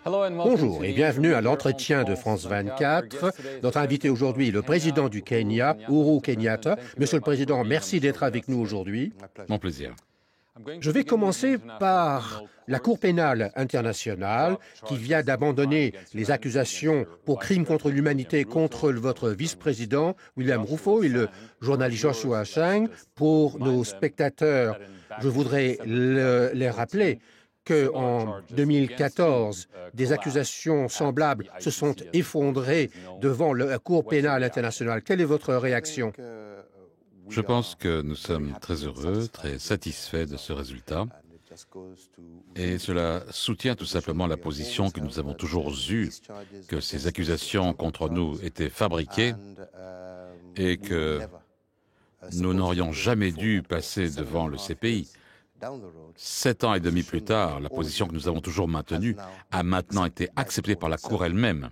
Bonjour et bienvenue à l'entretien de France 24. Notre invité aujourd'hui est le président du Kenya, Uhuru Kenyatta. Monsieur le Président, merci d'être avec nous aujourd'hui. Mon plaisir. Je vais commencer par la Cour pénale internationale qui vient d'abandonner les accusations pour crimes contre l'humanité contre votre vice-président William Ruto et le journaliste Joshua Chang. Pour nos spectateurs, je voudrais les rappeler qu'en 2014, des accusations semblables se sont effondrées devant la Cour pénale internationale. Quelle est votre réaction? Je pense que nous sommes très heureux, très satisfaits de ce résultat. Et cela soutient tout simplement la position que nous avons toujours eue, que ces accusations contre nous étaient fabriquées et que nous n'aurions jamais dû passer devant le CPI. 7 ans et demi plus tard, la position que nous avons toujours maintenue a maintenant été acceptée par la Cour elle-même,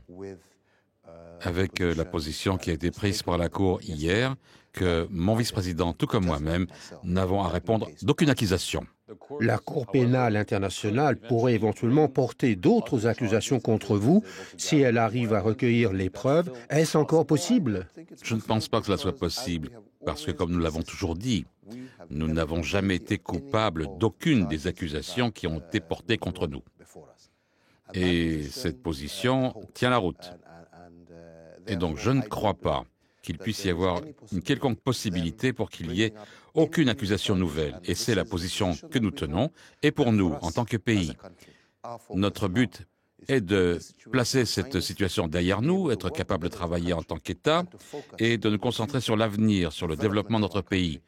avec la position qui a été prise par la Cour hier, que mon vice-président, tout comme moi-même, n'avons à répondre d'aucune accusation. La Cour pénale internationale pourrait éventuellement porter d'autres accusations contre vous si elle arrive à recueillir les preuves. Est-ce encore possible? Je ne pense pas que cela soit possible, parce que, comme nous l'avons toujours dit, nous n'avons jamais été coupables d'aucune des accusations qui ont été portées contre nous. Et cette position tient la route. Et donc, je ne crois pas qu'il puisse y avoir une quelconque possibilité pour qu'il y ait aucune accusation nouvelle. Et c'est la position que nous tenons. Et pour nous, en tant que pays, notre but est de placer cette situation derrière nous, être capable de travailler en tant qu'État et de nous concentrer sur l'avenir, sur le développement de notre pays.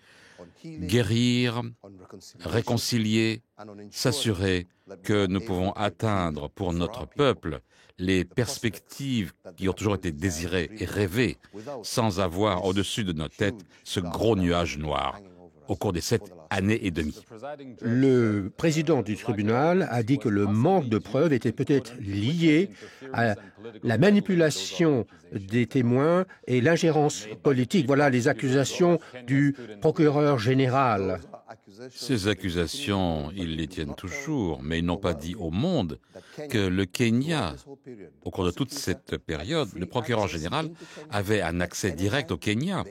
Guérir, réconcilier, s'assurer que nous pouvons atteindre pour notre peuple les perspectives qui ont toujours été désirées et rêvées, sans avoir au-dessus de nos têtes ce gros nuage noir au cours des 7 années et demie. Le président du tribunal a dit que le manque de preuves était peut-être lié à la manipulation des témoins et l'ingérence politique. Voilà les accusations du procureur général. Ces accusations, ils les tiennent toujours, mais ils n'ont pas dit au monde que le Kenya, au cours de toute cette période, le procureur général avait un accès direct au Kenya.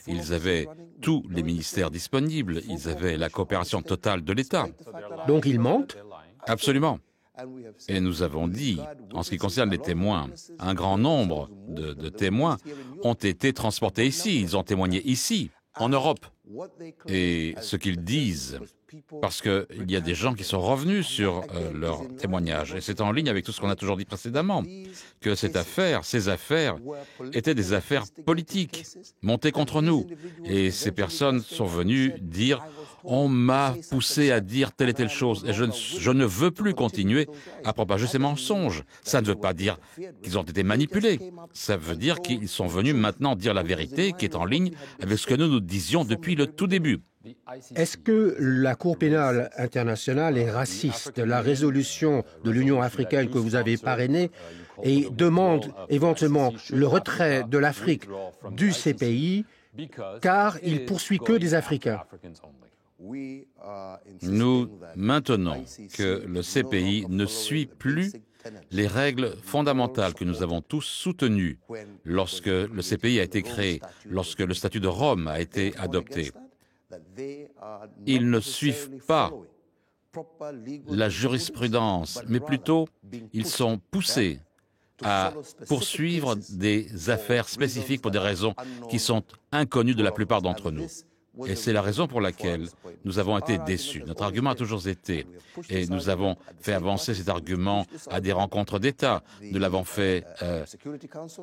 Ils avaient tous les ministères disponibles, ils avaient la coopération totale de l'État. Donc ils mentent? Absolument. Et nous avons dit, en ce qui concerne les témoins, un grand nombre de témoins ont été transportés ici, ils ont témoigné ici, en Europe. Et ce qu'ils disent, parce qu'il y a des gens qui sont revenus sur leur témoignage, et c'est en ligne avec tout ce qu'on a toujours dit précédemment, que ces affaires étaient des affaires politiques, montées contre nous. Et ces personnes sont venues dire « on m'a poussé à dire telle et telle chose, et je ne veux plus continuer à propager ces mensonges ». Ça ne veut pas dire qu'ils ont été manipulés, ça veut dire qu'ils sont venus maintenant dire la vérité qui est en ligne avec ce que nous disions depuis le tout début. Est-ce que la Cour pénale internationale est raciste? La résolution de l'Union africaine que vous avez parrainée et demande éventuellement le retrait de l'Afrique du CPI car il poursuit que des Africains. Nous maintenons que le CPI ne suit plus les règles fondamentales que nous avons tous soutenues lorsque le CPI a été créé, lorsque le statut de Rome a été adopté. Ils ne suivent pas la jurisprudence, mais plutôt ils sont poussés à poursuivre des affaires spécifiques pour des raisons qui sont inconnues de la plupart d'entre nous. Et c'est la raison pour laquelle nous avons été déçus. Notre argument a toujours été, et nous avons fait avancer cet argument à des rencontres d'État. Nous l'avons fait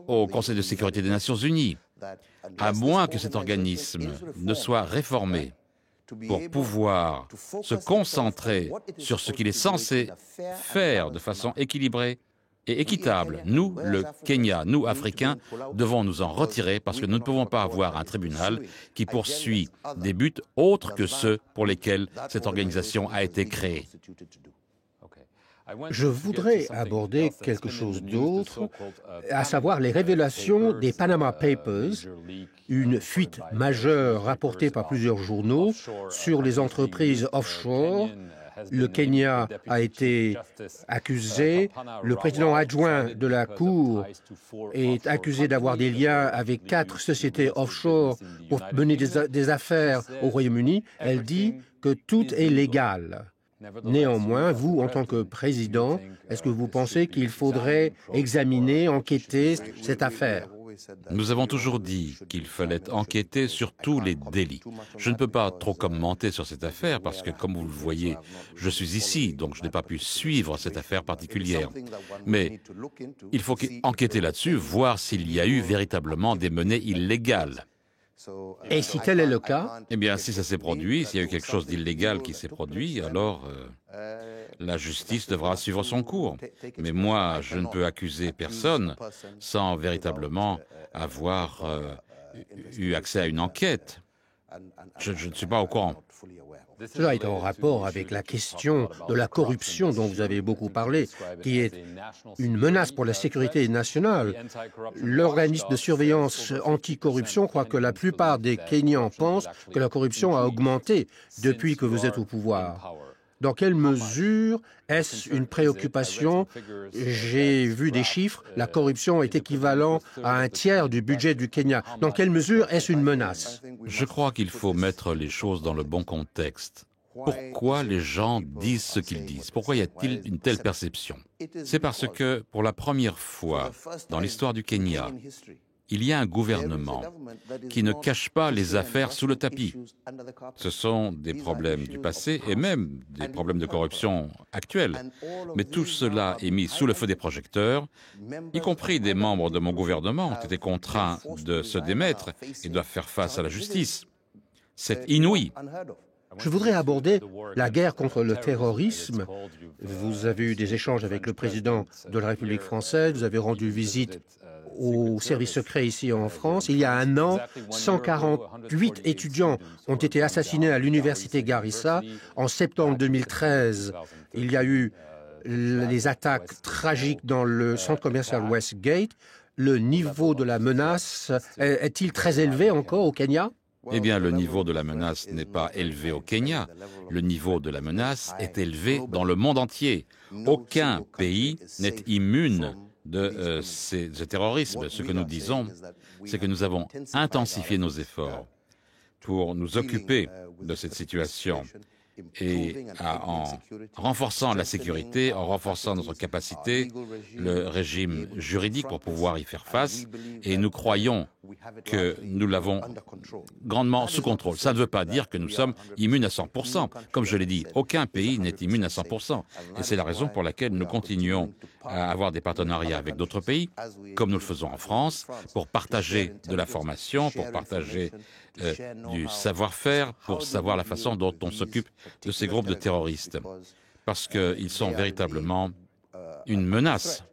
au Conseil de sécurité des Nations Unies. À moins que cet organisme ne soit réformé pour pouvoir se concentrer sur ce qu'il est censé faire de façon équilibrée et équitable, nous, le Kenya, nous, Africains, devons nous en retirer parce que nous ne pouvons pas avoir un tribunal qui poursuit des buts autres que ceux pour lesquels cette organisation a été créée. Je voudrais aborder quelque chose d'autre, à savoir les révélations des Panama Papers, une fuite majeure rapportée par plusieurs journaux sur les entreprises offshore le Kenya a été accusé, le président adjoint de la Cour est accusé d'avoir des liens avec 4 sociétés offshore pour mener des affaires au Royaume-Uni. Elle dit que tout est légal. Néanmoins, vous, en tant que président, est-ce que vous pensez qu'il faudrait examiner, enquêter cette affaire? Nous avons toujours dit qu'il fallait enquêter sur tous les délits. Je ne peux pas trop commenter sur cette affaire parce que, comme vous le voyez, je suis ici, donc je n'ai pas pu suivre cette affaire particulière. Mais il faut enquêter là-dessus, voir s'il y a eu véritablement des menées illégales. Et si tel est le cas? Eh bien, si ça s'est produit, s'il y a eu quelque chose d'illégal qui s'est produit, alors la justice devra suivre son cours. Mais moi, je ne peux accuser personne sans véritablement avoir eu accès à une enquête. Je ne suis pas au courant. Cela est en rapport avec la question de la corruption dont vous avez beaucoup parlé, qui est une menace pour la sécurité nationale. L'organisme de surveillance anticorruption croit que la plupart des Kenyans pensent que la corruption a augmenté depuis que vous êtes au pouvoir. Dans quelle mesure est-ce une préoccupation? J'ai vu des chiffres, la corruption est équivalente à un tiers du budget du Kenya. Dans quelle mesure est-ce une menace? Je crois qu'il faut mettre les choses dans le bon contexte. Pourquoi les gens disent ce qu'ils disent? Pourquoi y a-t-il une telle perception? C'est parce que, pour la première fois dans l'histoire du Kenya, il y a un gouvernement qui ne cache pas les affaires sous le tapis. Ce sont des problèmes du passé et même des problèmes de corruption actuels. Mais tout cela est mis sous le feu des projecteurs, y compris des membres de mon gouvernement ont été contraints de se démettre et doivent faire face à la justice. C'est inouï. Je voudrais aborder la guerre contre le terrorisme. Vous avez eu des échanges avec le président de la République française, vous avez rendu visite au service secret ici en France. Il y a un an, 148 étudiants ont été assassinés à l'université Garissa. En septembre 2013, il y a eu les attaques tragiques dans le centre commercial Westgate. Le niveau de la menace est-il très élevé encore au Kenya? Eh bien, le niveau de la menace n'est pas élevé au Kenya. Le niveau de la menace est élevé dans le monde entier. Aucun pays n'est immune de ce terrorisme. Ce que nous disons, c'est que nous avons intensifié nos efforts pour nous occuper de cette situation et en renforçant la sécurité, en renforçant notre capacité, le régime juridique pour pouvoir y faire face. Et nous croyons que nous l'avons grandement sous contrôle. Ça ne veut pas dire que nous sommes immunes à 100%. Comme je l'ai dit, aucun pays n'est immune à 100%. Et c'est la raison pour laquelle nous continuons à avoir des partenariats avec d'autres pays, comme nous le faisons en France, pour partager de la formation, pour partager du savoir-faire, pour savoir la façon dont on s'occupe de ces groupes de terroristes. Parce qu'ils sont véritablement une menace.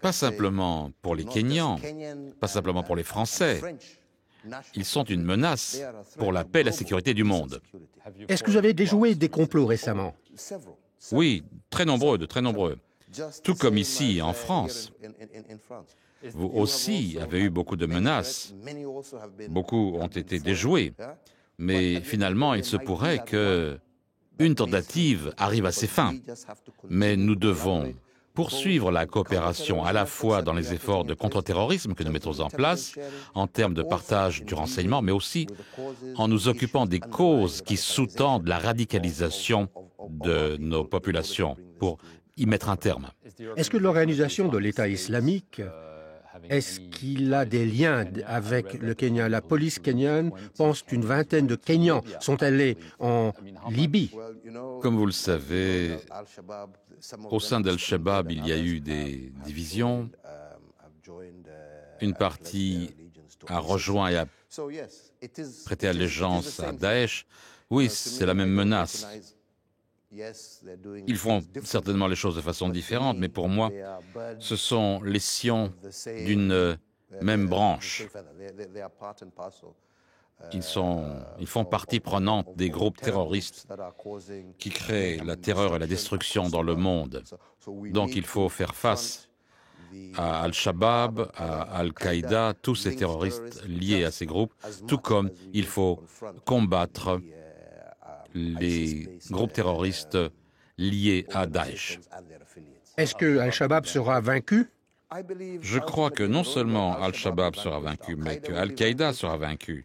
Pas simplement pour les Kenyans, pas simplement pour les Français. Ils sont une menace pour la paix et la sécurité du monde. Est-ce que vous avez déjoué des complots récemment? Oui, très nombreux, de très nombreux. Tout comme ici, en France. Vous aussi avez eu beaucoup de menaces. Beaucoup ont été déjoués. Mais finalement, il se pourrait qu'une tentative arrive à ses fins. Mais nous devons poursuivre la coopération à la fois dans les efforts de contre-terrorisme que nous mettons en place, en termes de partage du renseignement, mais aussi en nous occupant des causes qui sous-tendent la radicalisation de nos populations pour y mettre un terme. Est-ce que l'organisation de l'État islamique, est-ce qu'il a des liens avec le Kenya? La police kenyane pense qu'une vingtaine de Kenyans sont allés en Libye. Comme vous le savez, au sein d'Al-Shabaab, il y a eu des divisions. Une partie a rejoint et a prêté allégeance à Daesh. Oui, c'est la même menace. Ils font certainement les choses de façon différente, mais pour moi, ce sont les sillons d'une même branche. Ils font partie prenante des groupes terroristes qui créent la terreur et la destruction dans le monde. Donc il faut faire face à Al-Shabaab, à Al-Qaïda, tous ces terroristes liés à ces groupes, tout comme il faut combattre les groupes terroristes liés à Daesh. Est-ce que Al-Shabaab sera vaincu? Je crois que non seulement Al-Shabaab sera vaincu, mais que Al-Qaïda sera vaincu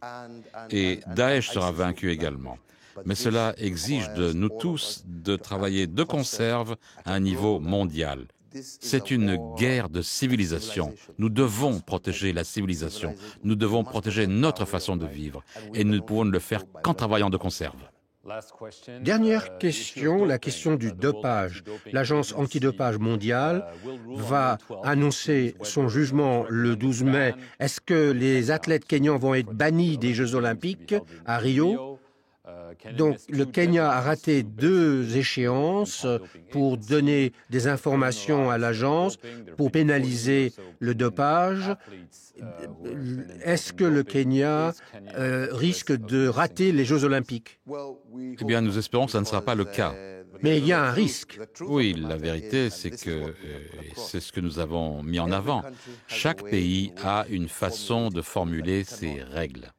et Daesh sera vaincu également. Mais cela exige de nous tous de travailler de conserve à un niveau mondial. C'est une guerre de civilisation. Nous devons protéger la civilisation. Nous devons protéger notre façon de vivre. Et nous ne pouvons le faire qu'en travaillant de conserve. Dernière question, la question du dopage. L'agence antidopage mondiale va annoncer son jugement le 12 mai. Est-ce que les athlètes kenyans vont être bannis des Jeux olympiques à Rio? Donc, le Kenya a raté 2 échéances pour donner des informations à l'agence, pour pénaliser le dopage. Est-ce que le Kenya risque de rater les Jeux olympiques? Eh bien, nous espérons que ça ne sera pas le cas. Mais il y a un risque. Oui, la vérité, c'est que c'est ce que nous avons mis en avant. Chaque pays a une façon de formuler ses règles.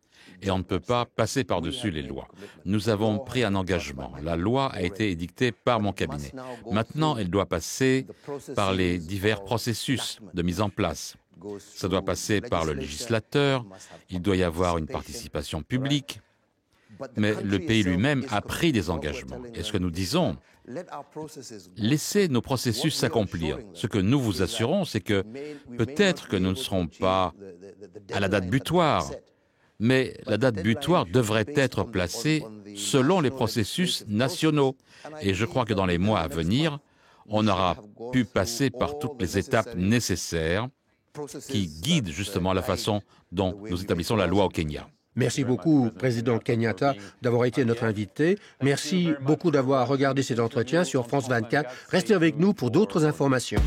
Et on ne peut pas passer par-dessus les lois. Nous avons pris un engagement. La loi a été édictée par mon cabinet. Maintenant, elle doit passer par les divers processus de mise en place. Ça doit passer par le législateur, il doit y avoir une participation publique, mais le pays lui-même a pris des engagements. Et ce que nous disons, laissez nos processus s'accomplir. Ce que nous vous assurons, c'est que peut-être que nous ne serons pas à la date butoir, mais la date butoir devrait être placée selon les processus nationaux. Et je crois que dans les mois à venir, on aura pu passer par toutes les étapes nécessaires qui guident justement la façon dont nous établissons la loi au Kenya. Merci beaucoup, Président Kenyatta, d'avoir été notre invité. Merci beaucoup d'avoir regardé cet entretien sur France 24. Restez avec nous pour d'autres informations.